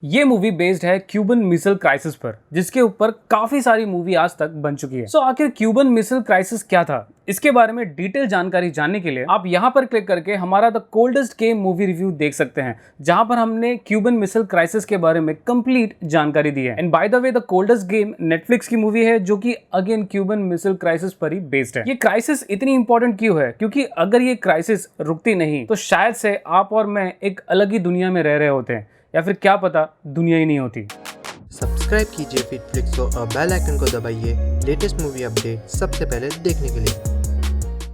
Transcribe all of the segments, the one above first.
ये movie based है Cuban missile crisis पर, जिसके ऊपर काफी सारी मूवी आज तक बन चुकी है। सो आखिर क्यूबन मिसाइल क्राइसिस क्या था, इसके बारे में डिटेल जानकारी जानने के लिए आप यहाँ पर क्लिक करके हमारा the coldest game movie review देख सकते हैं, जहां पर हमने क्यूबन मिसाइल क्राइसिस के बारे में कंप्लीट जानकारी दी है। And by the way, the coldest game Netflix की मूवी है, जो कि अगेन क्यूबन मिसाइल क्राइसिस पर ही बेस्ड है। ये क्राइसिस इतनी इंपॉर्टेंट क्यों है? क्योंकि अगर ये क्राइसिस रुकती नहीं तो शायद से आप और मैं एक अलग ही दुनिया में रह रहे होते हैं, या फिर क्या पता दुनिया ही नहीं होती। सब्सक्राइब कीजिए फिटफ्लिक्स को और बेल आइकन को दबाइए लेटेस्ट मूवी अपडेट सबसे पहले देखने के लिए।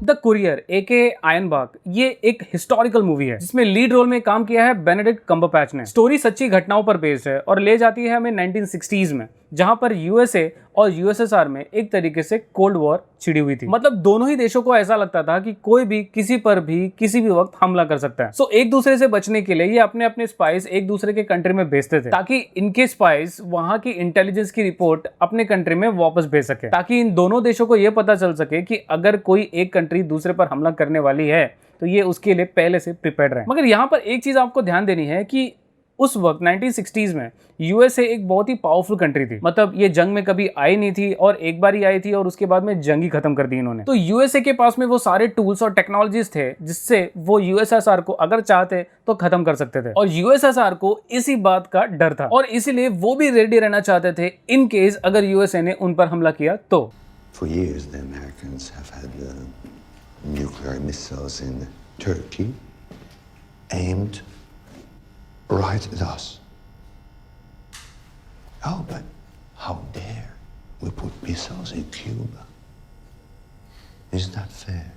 द कुरियर एके आयनबाग ये एक हिस्टोरिकल मूवी है, जिसमें लीड रोल में काम किया है बेनेडिक्ट कम्बरबैच ने। स्टोरी सच्ची घटनाओं पर बेस्ड है और ले जाती है हमें 1960s में, जहां पर यूएसए और यूएसएसआर में एक तरीके से कोल्ड वॉर छिड़ी हुई थी। मतलब दोनों ही देशों को ऐसा लगता था कि कोई भी किसी पर भी किसी भी वक्त हमला कर सकता है। सो एक दूसरे से बचने के लिए ये अपने अपने स्पाइस एक दूसरे के कंट्री में भेजते थे, ताकि इनके स्पाइस वहां की इंटेलिजेंस की रिपोर्ट अपने कंट्री में वापस भेज सके, ताकि इन दोनों देशों को यह पता चल सके कि अगर कोई एक कंट्री दूसरे पर हमला करने वाली है तो ये उसके लिए पहले से प्रिपेयर्ड रहे। मगर यहाँ पर एक चीज आपको ध्यान देनी है कि उस वक्त 1960s में यूएसए एक बहुत ही पावरफुल कंट्री थी। मतलब ये जंग में कभी आई नहीं थी और एक बार ही आई थी और उसके बाद में जंग ही खत्म कर दी इन्होंने। तो यूएसए के पास में वो सारे टूल्स और टेक्नोलॉजीज थे जिससे वो यूएसएसआर को अगर चाहते तो खत्म कर सकते थे, और यूएसएसआर को इसी बात का डर था और इसीलिए वो भी रेडी रहना चाहते थे इन केस अगर यूएसए ने उन पर हमला किया तो। For years, the Americans have had nuclear missiles in Turkey aimed right at us. Oh, but how dare we put missiles in Cuba? Isn't that fair?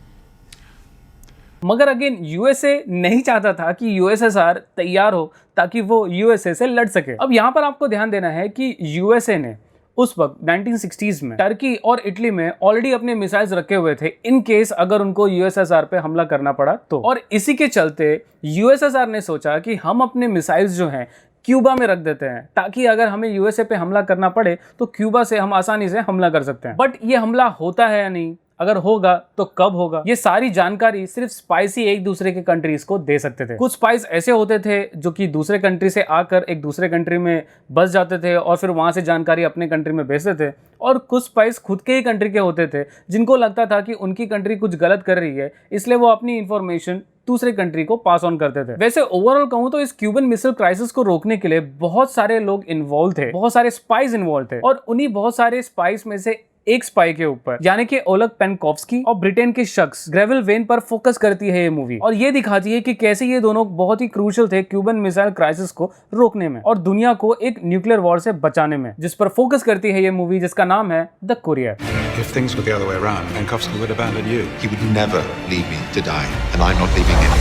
मगर अगेन यूएसए नहीं चाहता था कि यूएसएसआर तैयार हो ताकि वो यूएसए से लड़ सके। अब यहाँ पर आपको ध्यान देना है कि यूएसए ने उस वक्त 1960s में टर्की और इटली में ऑलरेडी अपने मिसाइल्स रखे हुए थे इन केस अगर उनको यूएसएसआर पे हमला करना पड़ा तो। और इसी के चलते यूएसएसआर ने सोचा कि हम अपने मिसाइल्स जो हैं क्यूबा में रख देते हैं, ताकि अगर हमें यूएसए पे हमला करना पड़े तो क्यूबा से हम आसानी से हमला कर सकते हैं। बट ये हमला होता है या नहीं, अगर होगा तो कब होगा, ये सारी जानकारी सिर्फ स्पाइस ही एक दूसरे के कंट्रीज को दे सकते थे। कुछ स्पाइस ऐसे होते थे जो कि दूसरे कंट्री से आकर एक दूसरे कंट्री में बस जाते थे और फिर वहां से जानकारी अपने कंट्री में भेजते थे, और कुछ स्पाइस खुद के ही कंट्री के होते थे जिनको लगता था कि उनकी कंट्री कुछ गलत कर रही है, इसलिए वो अपनी इंफॉर्मेशन दूसरे कंट्री को पास ऑन करते थे। वैसे ओवरऑल कहूं तो इस क्यूबन मिसाइल क्राइसिस को रोकने के लिए बहुत सारे लोग इन्वॉल्व थे, बहुत सारे स्पाइस इन्वॉल्व थे, और उन्हीं बहुत सारे स्पाइस में से एक स्पाई के ऊपर यानी कि ओलेग पेनकोव्स्की और ब्रिटेन के शख्स ग्रेविल वेन पर फोकस करती है ये मूवी, और ये दिखाती है कि कैसे ये दोनों बहुत ही क्रूशियल थे क्यूबन मिसाइल क्राइसिस को रोकने में और दुनिया को एक न्यूक्लियर वॉर से बचाने में, जिस पर फोकस करती है ये मूवी, जिसका नाम है the courier. If things were the other way around, Penkovsky would abandon you. He would never leave me to die, and I'm not leaving him.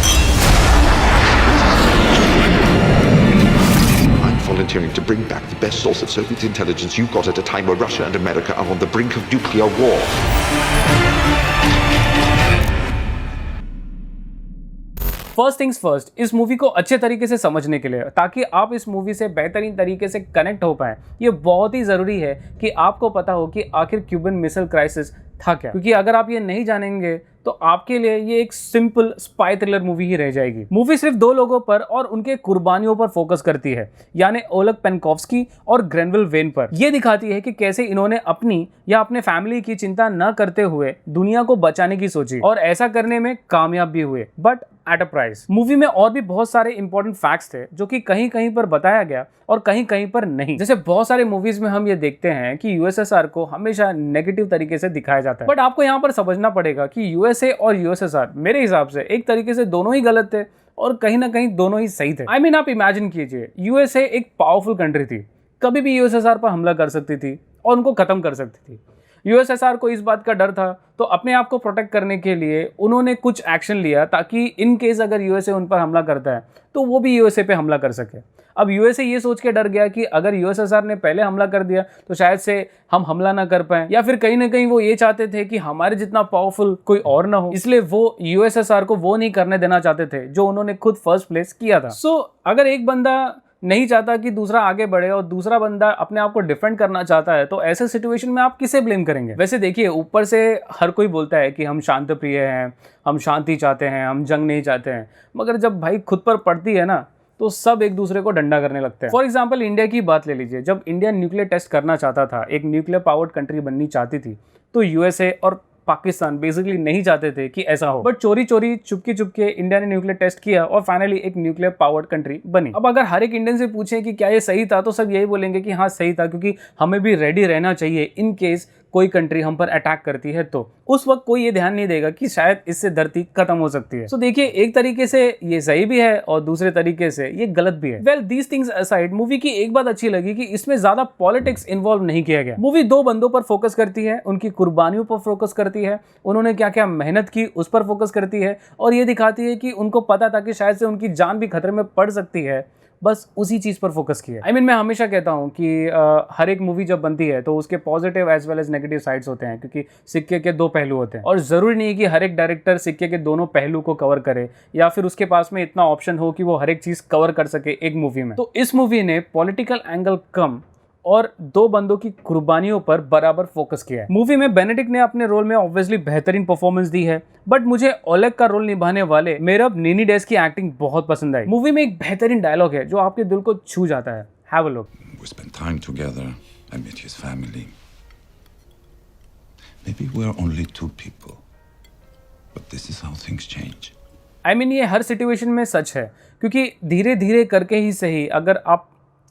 I'm volunteering to bring back the best source of Soviet intelligence you got at a time where Russia and America are on the brink of nuclear war. First things first, इस movie को अच्छे तरीके से समझने के लिए, ताकि आप इस मूवी से बेहतरीन तरीके से कनेक्ट हो पाए, ये बहुत ही ज़रूरी है कि आपको पता हो कि आखिर क्यूबन मिसाइल क्राइसिस था क्या। क्योंकि अगर आप ये नहीं जानेंगे तो आपके लिए ये एक सिंपल स्पाई थ्रिलर मूवी ही रह जाएगी। मूवी सिर्फ दो लोगों पर और उनके कुर्बानियों पर फोकस करती है, यानी ओलेग पेनकोव्स्की और ग्रेविल वेन पर। यह दिखाती है कि कैसे इन्होंने अपनी या अपने फैमिली की चिंता न करते हुए दुनिया को बचाने की सोची, और ऐसा करने में कामयाब भी हुए, but at a price. Movie में और भी बहुत सारे इंपॉर्टेंट फैक्ट्स थे जो कि कहीं कहीं पर बताया गया और कहीं कहीं पर नहीं। जैसे बहुत सारे मूवीज में हम ये देखते हैं कि यूएसएसआर को हमेशा नेगेटिव तरीके से दिखाया जाता है, बट आपको यहाँ पर समझना पड़ेगा कि यूएसए और यूएसएसआर मेरे हिसाब से एक तरीके से दोनों ही गलत थे और कहीं ना कहीं दोनों ही सही थे। आई मीन आप इमेजिन कीजिए, यूएसए एक पावरफुल कंट्री थी, कभी भी यूएसएसआर पर हमला कर सकती थी और उनको खत्म कर सकती थी। यूएसएसआर को इस बात का डर था, तो अपने आप को प्रोटेक्ट करने के लिए उन्होंने कुछ एक्शन लिया ताकि इन केस अगर यूएसए उन पर हमला करता है तो वो भी यूएसए पे हमला कर सके। अब यूएसए ये सोच के डर गया कि अगर यूएसएसआर ने पहले हमला कर दिया तो शायद से हम हमला ना कर पाए, या फिर कहीं ना कहीं वो ये चाहते थे कि हमारे जितना पावरफुल कोई और ना हो, इसलिए वो यूएसएसआर को वो नहीं करने देना चाहते थे जो उन्होंने खुद फर्स्ट प्लेस किया था। सो अगर एक बंदा नहीं चाहता कि दूसरा आगे बढ़े और दूसरा बंदा अपने आप को डिफेंड करना चाहता है, तो ऐसे सिचुएशन में आप किसे ब्लेम करेंगे? वैसे देखिए, ऊपर से हर कोई बोलता है कि हम शांत प्रिय हैं, हम शांति चाहते हैं, हम जंग नहीं चाहते हैं, मगर जब भाई खुद पर पड़ती है ना तो सब एक दूसरे को डंडा करने लगते हैं। फॉर एग्जाम्पल इंडिया की बात ले लीजिए, जब इंडिया न्यूक्लियर टेस्ट करना चाहता था, एक न्यूक्लियर पावर्ड कंट्री बननी चाहती थी, तो यूएसए और पाकिस्तान बेसिकली नहीं चाहते थे कि ऐसा हो, बट चोरी चोरी चुपके चुपके इंडिया ने न्यूक्लियर टेस्ट किया और फाइनली एक न्यूक्लियर पावर्ड कंट्री बनी। अब अगर हर एक इंडियन से पूछें कि क्या ये सही था, तो सब यही बोलेंगे कि हाँ सही था, क्योंकि हमें भी रेडी रहना चाहिए इन केस कोई कंट्री हम पर अटैक करती है। तो उस वक्त कोई ये ध्यान नहीं देगा कि शायद इससे धरती खत्म हो सकती है। तो देखिए, एक तरीके से ये सही भी है और दूसरे तरीके से ये गलत भी है। Well, these things aside, movie की एक बात अच्छी लगी कि इसमें ज्यादा पॉलिटिक्स इन्वॉल्व नहीं किया गया। मूवी दो बंदों पर फोकस करती है, उनकी कुर्बानियों पर फोकस करती है, उन्होंने क्या क्या मेहनत की उस पर फोकस करती है, और ये दिखाती है कि उनको पता था कि शायद से उनकी जान भी खतरे में पड़ सकती है, बस उसी चीज पर फोकस किया। आई मीन, मैं हमेशा कहता हूं कि हर एक मूवी जब बनती है तो उसके positive as well as negative sides होते हैं, क्योंकि सिक्के के दो पहलू होते हैं और जरूरी नहीं है कि हर एक डायरेक्टर सिक्के के दोनों पहलू को कवर करे या फिर उसके पास में इतना ऑप्शन हो कि वो हर एक चीज कवर कर सके एक मूवी में। तो इस मूवी ने पॉलिटिकल एंगल कम और दो बंदों की कुर्बानियों पर बराबर फोकस किया है। मूवी में बेनेडिक्ट ने अपने रोल में ऑब्वियसली बेहतरीन परफॉर्मेंस दी है, बट मुझे ओलेग का रोल निभाने वाले मेरब नीनीडेस की एक्टिंग बहुत पसंद आई। मूवी में एक बेहतरीन डायलॉग है जो आपके दिल को छू जाता है। Have a look. We spent time together. I met his family. Maybe we're only two people. But this is how things change. I mean, ये हर सिचुएशन में सच है, क्योंकि धीरे धीरे करके ही सही अगर आप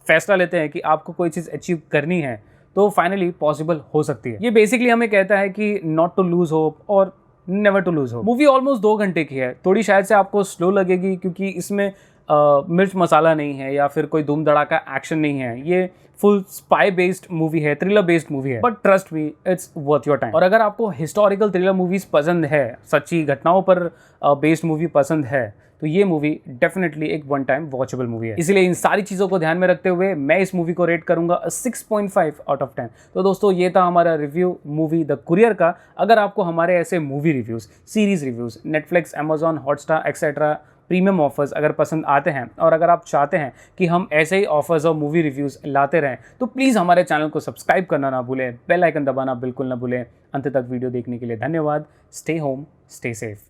फैसला लेते हैं कि आपको कोई चीज़ अचीव करनी है तो फाइनली पॉसिबल हो सकती है। ये बेसिकली हमें कहता है कि नॉट टू लूज होप और never to lose hope. Movie almost 2 घंटे की है, थोड़ी शायद से आपको स्लो लगेगी क्योंकि इसमें मिर्च मसाला नहीं है या फिर कोई धूम धड़ाका एक्शन नहीं है। ये फुल स्पाई बेस्ड मूवी है, थ्रिलर बेस्ड मूवी है, but trust me, it's worth your time. और अगर आपको हिस्टोरिकल थ्रिलर मूवीज पसंद है, सच्ची घटनाओं पर बेस्ड मूवी पसंद है, तो ये मूवी डेफिनेटली एक वन टाइम वॉचेबल मूवी है। इसलिए इन सारी चीज़ों को ध्यान में रखते हुए मैं इस मूवी को रेट करूंगा 6.5 आउट ऑफ 10। तो दोस्तों, ये था हमारा रिव्यू मूवी द कुरियर का। अगर आपको हमारे ऐसे movie reviews, series reviews, Netflix, Amazon, Hotstar etcetera premium offers अगर पसंद आते हैं और अगर आप चाहते हैं कि हम ऐसे ही ऑफर्स और मूवी रिव्यूज़ लाते रहें, तो प्लीज़ हमारे चैनल को सब्सक्राइब करना ना भूलें, बेल आइकन दबाना बिल्कुल ना भूलें। अंत तक वीडियो देखने के लिए धन्यवाद। Stay home, stay safe.